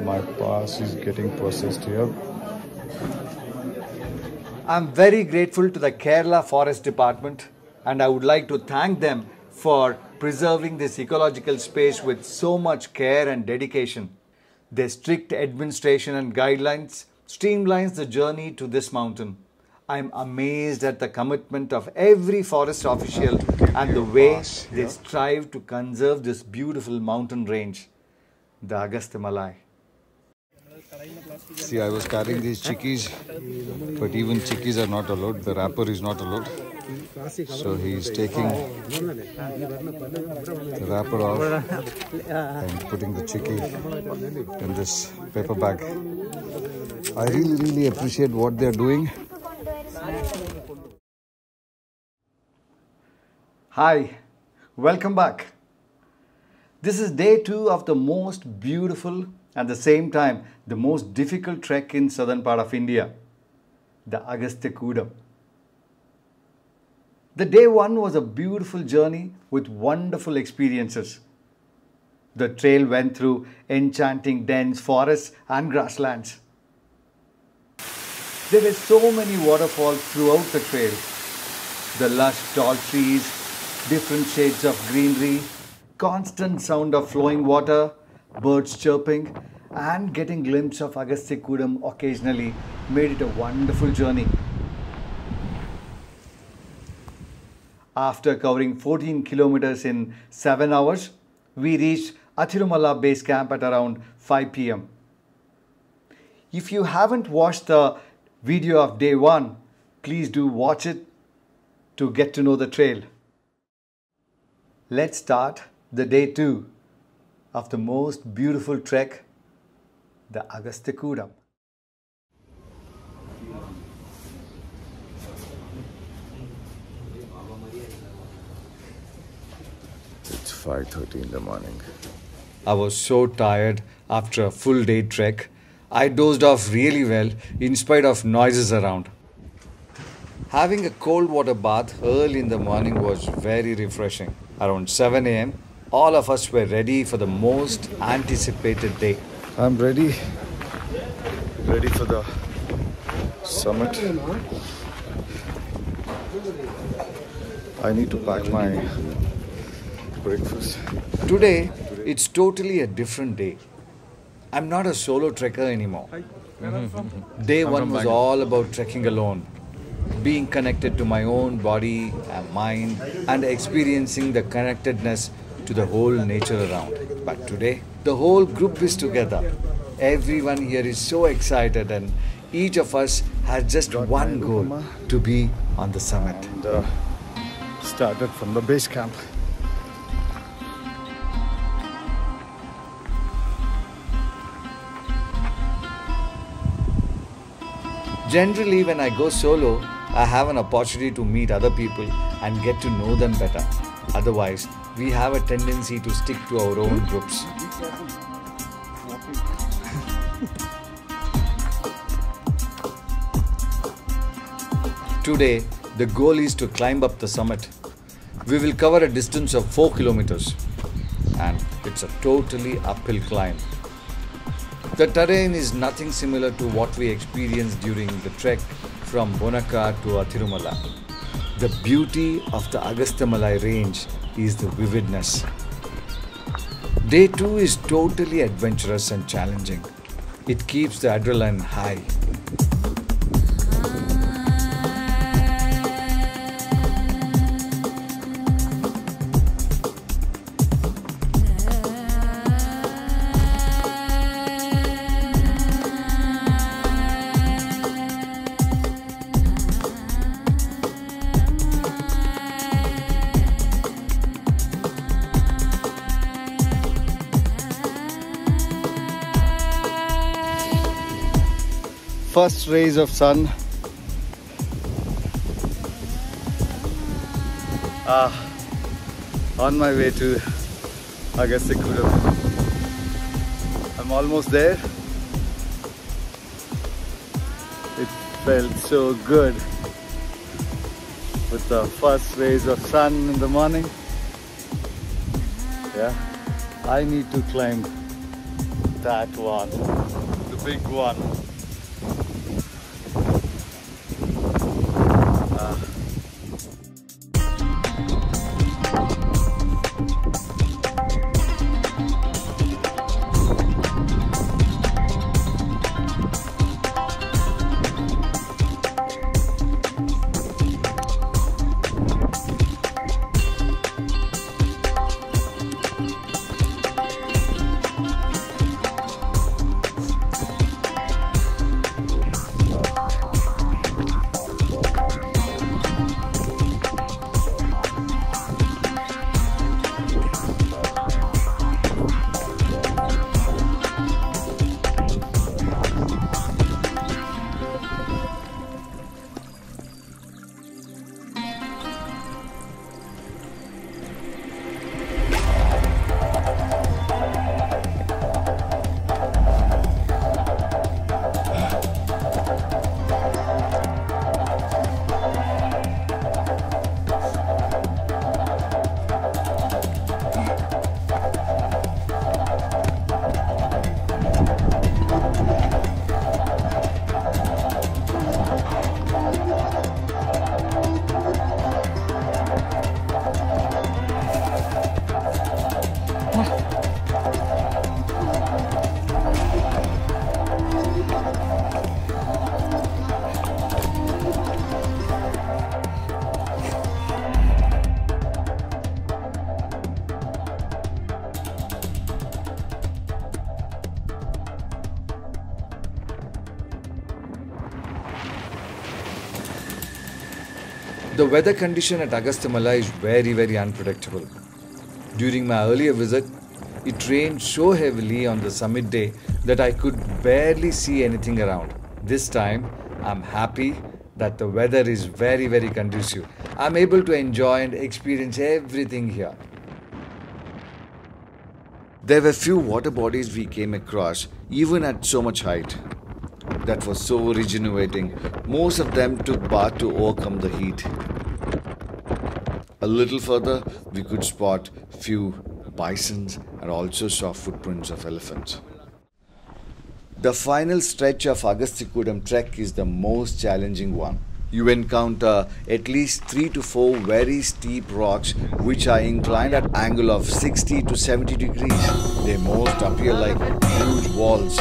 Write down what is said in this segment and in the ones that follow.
My pass is getting processed here. I'm very grateful to the Kerala Forest Department, and I would like to thank them for preserving this ecological space with so much care and dedication. Their strict administration and guidelines streamlines the journey to this mountain. I'm amazed at the commitment of every forest official and the way they strive to conserve this beautiful mountain range, the Agastyamalai. See, I was carrying these chickies, but even chickies are not allowed. The wrapper is not allowed. So he's taking the wrapper off and putting the chickie in this paper bag. I really appreciate what they're doing. Hi, welcome back. This is day 2 of the most beautiful and at the same time the most difficult trek in southern part of India, the Agastyakoodam. The day 1 was a beautiful journey with wonderful experiences. The trail went through enchanting dense forests and grasslands. There were so many waterfalls throughout the trail. The lush tall trees, different shades of greenery, constant sound of flowing water, birds chirping, and getting glimpse of Agastyakoodam occasionally made it a wonderful journey. After covering 14 kilometers in 7 hours, we reached Athirumala base camp at around 5 p.m. If you haven't watched the video of day 1, please do watch it to get to know the trail. Let's start the day 2 of the most beautiful trek, the Agastyakoodam. It's 5:30 in the morning. I was so tired after a full day trek. I dozed off really well in spite of noises around. Having a cold water bath early in the morning was very refreshing. Around 7 a.m., all of us were ready for the most anticipated day. I'm ready for the summit. I need to pack my breakfast. Today, it's totally a different day. I'm not a solo trekker anymore. Day 1 was all about trekking alone, being connected to my own body and mind and experiencing the connectedness to the whole nature around. But today, the whole group is together. Everyone here is so excited and each of us has just one goal, to be on the summit. And, started from the base camp. Generally, when I go solo, I have an opportunity to meet other people and get to know them better. Otherwise, we have a tendency to stick to our own groups. Today, the goal is to climb up the summit. We will cover a distance of 4 kilometers and it's a totally uphill climb. The terrain is nothing similar to what we experienced during the trek from Bonocaud to Athirumala. The beauty of the Agastyamalai range is the vividness. Day 2 is totally adventurous and challenging. It keeps the adrenaline high. First rays of sun. On my way to Agastyakoodam. I'm almost there. It felt so good with the first rays of sun in the morning. Yeah, I need to climb that one, the big one. The weather condition at Agastyamalai is very unpredictable. During my earlier visit, it rained so heavily on the summit day that I could barely see anything around. This time, I'm happy that the weather is very conducive. I'm able to enjoy and experience everything here. There were few water bodies we came across, even at so much height. That was so rejuvenating. Most of them took bath to overcome the heat. A little further, we could spot few bisons and also saw footprints of elephants. The final stretch of Agastyakoodam trek is the most challenging one. You encounter at least 3 to 4 very steep rocks which are inclined at an angle of 60 to 70 degrees. They most appear like huge walls.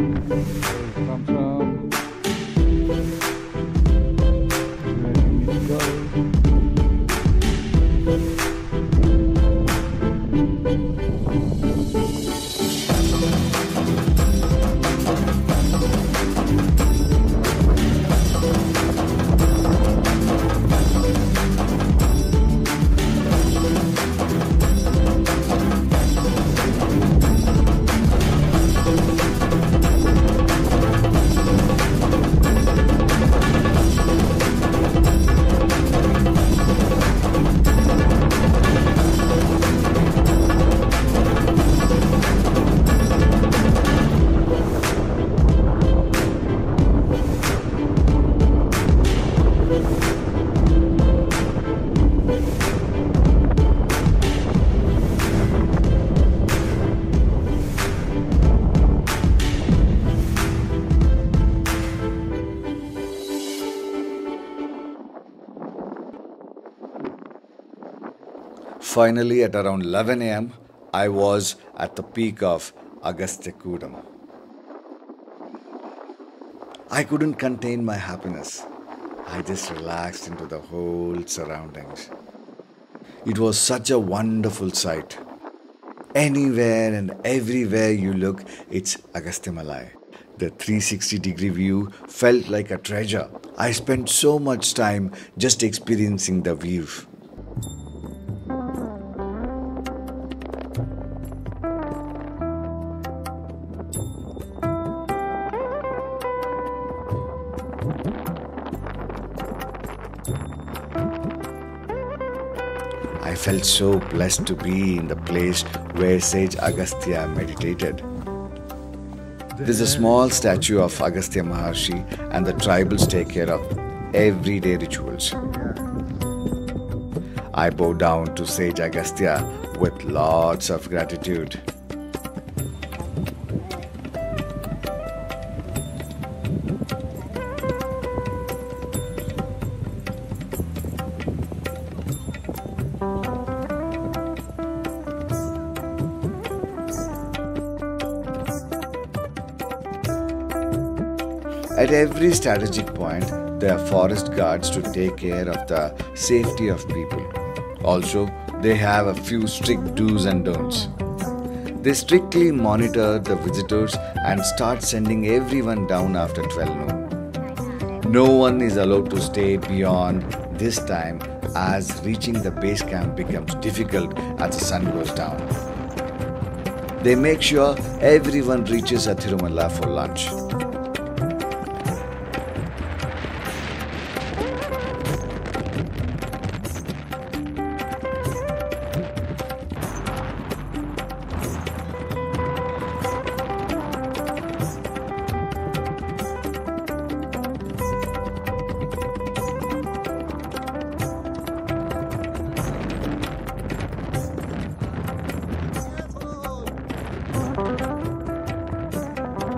Come from. Where you need to go. Finally, at around 11 a.m., I was at the peak of Agastyakoodam. I couldn't contain my happiness. I just relaxed into the whole surroundings. It was such a wonderful sight. Anywhere and everywhere you look, it's Agastyamalai. The 360-degree view felt like a treasure. I spent so much time just experiencing the view. I felt so blessed to be in the place where sage Agastya meditated. There's a small statue of Agastya Maharshi, and the tribals take care of everyday rituals. I bow down to sage Agastya with lots of gratitude. At every strategic point, there are forest guards to take care of the safety of people. Also, they have a few strict do's and don'ts. They strictly monitor the visitors and start sending everyone down after 12 noon. No one is allowed to stay beyond this time, as reaching the base camp becomes difficult as the sun goes down. They make sure everyone reaches Athirumala for lunch.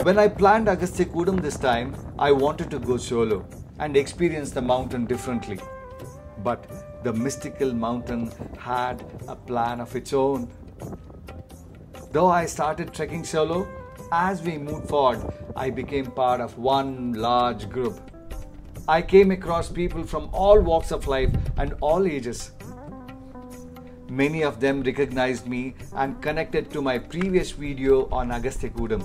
When I planned Agastyakoodam this time, I wanted to go solo and experience the mountain differently. But the mystical mountain had a plan of its own. Though I started trekking solo, as we moved forward, I became part of one large group. I came across people from all walks of life and all ages. Many of them recognized me and connected to my previous video on Agastyakoodam.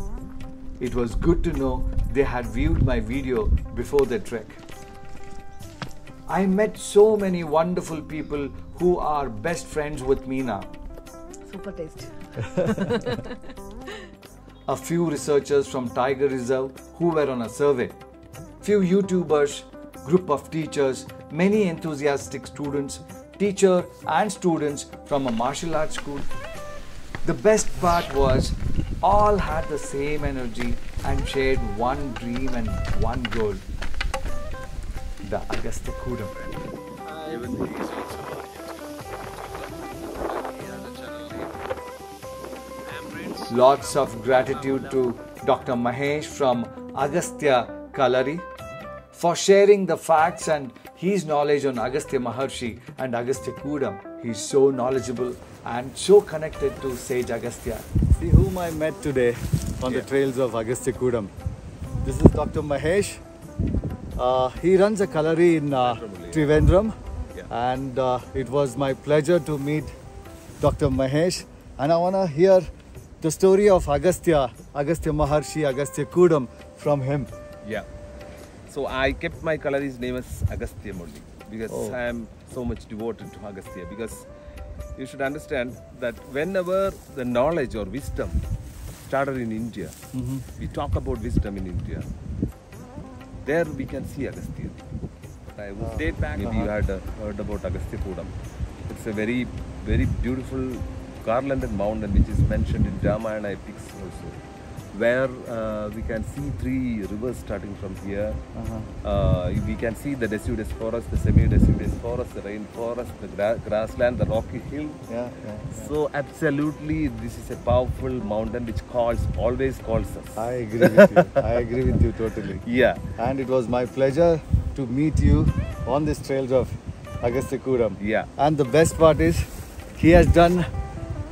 It was good to know they had viewed my video before the trek. I met so many wonderful people who are best friends with me now. Super taste. A few researchers from Tiger Reserve who were on a survey, few YouTubers, group of teachers, many enthusiastic students, teacher and students from a martial arts school. The best part was all had the same energy and shared one dream and one goal. The Agastyakoodam. Lots of gratitude to Dr. Mahesh from Agastyakalari for sharing the facts and his knowledge on Agastya Maharshi and Agastyakoodam. He's so knowledgeable and so connected to sage Agastya. See whom I met today. on the trails of Agastyakoodam. This is Dr. Mahesh. He runs a gallery in Trivandrum, and it was my pleasure to meet Dr. Mahesh. And I want to hear the story of Agastya Maharshi, Agastyakoodam from him. Yeah. So I kept my gallery's name as Agastyamalai because I am so much devoted to Agastya. Because you should understand that whenever the knowledge or wisdom started in India, we talk about wisdom in India. There we can see Agastya. I would date back. Maybe you had heard about Agastyakoodam. It's a very, very beautiful garlanded mountain which is mentioned in Ramayana epics also, where we can see 3 rivers starting from here. We can see the deciduous forest, the semi-deciduous forest, the rain forest, the grassland, the rocky hill. So absolutely, this is a powerful mountain which always calls us. I agree with you. I agree with you totally. Yeah. And it was my pleasure to meet you on these trails of Agastyakoodam. Yeah. And the best part is, he has done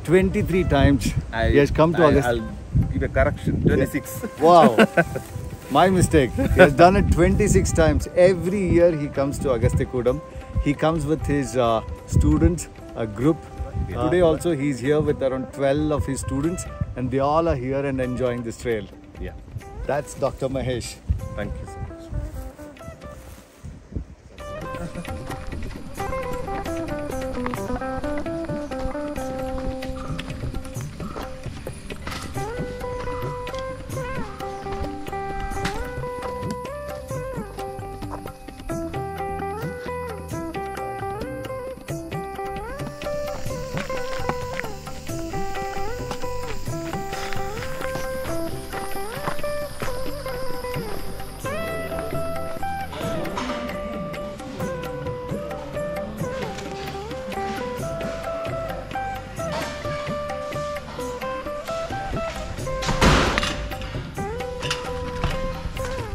23 times. He has come to Agastyakoodam. I'll give a correction, 26. Wow, my mistake. He has done it 26 times. Every year he comes to Agastyakoodam. He comes with his students, a group. Today also he is here with around 12 of his students, and they all are here and enjoying this trail. Yeah. That's Dr. Mahesh. Thank you so much.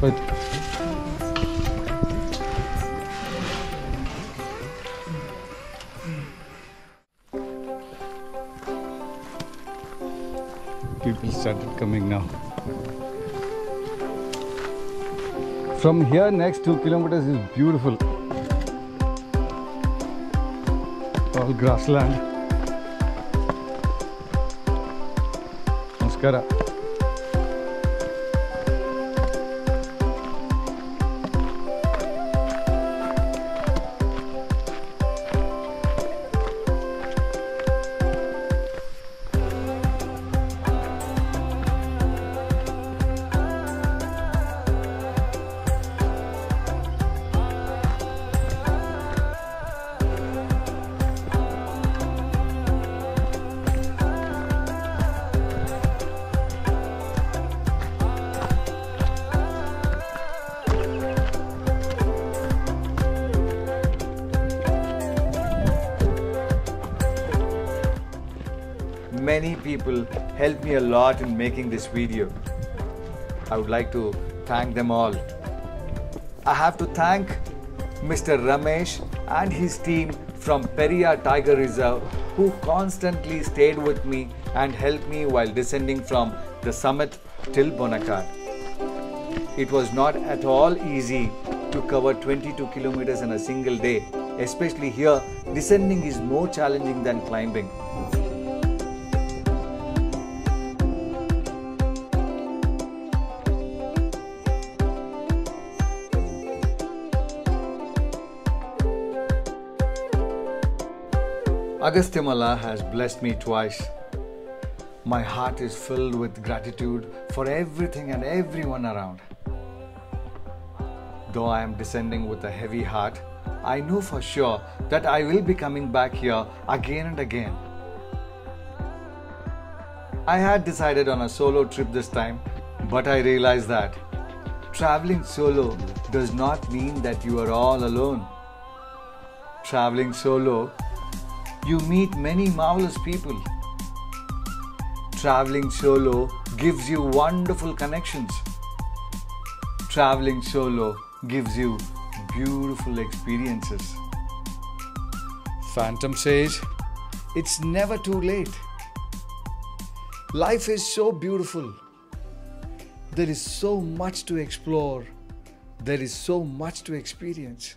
But people started coming now. From here, next 2 kilometers is beautiful. All grassland. Namaskara. Many people helped me a lot in making this video. I would like to thank them all. I have to thank Mr. Ramesh and his team from Periyar Tiger Reserve, who constantly stayed with me and helped me while descending from the summit till Bonocaud. It was not at all easy to cover 22 kilometers in a single day. Especially here, descending is more challenging than climbing. Agastyamalai has blessed me twice. My heart is filled with gratitude for everything and everyone around. Though I am descending with a heavy heart, I know for sure that I will be coming back here again and again. I had decided on a solo trip this time, but I realized that traveling solo does not mean that you are all alone. Traveling solo, you meet many marvelous people. Traveling solo gives you wonderful connections. Traveling solo gives you beautiful experiences. Phantom says, it's never too late. Life is so beautiful. There is so much to explore. There is so much to experience.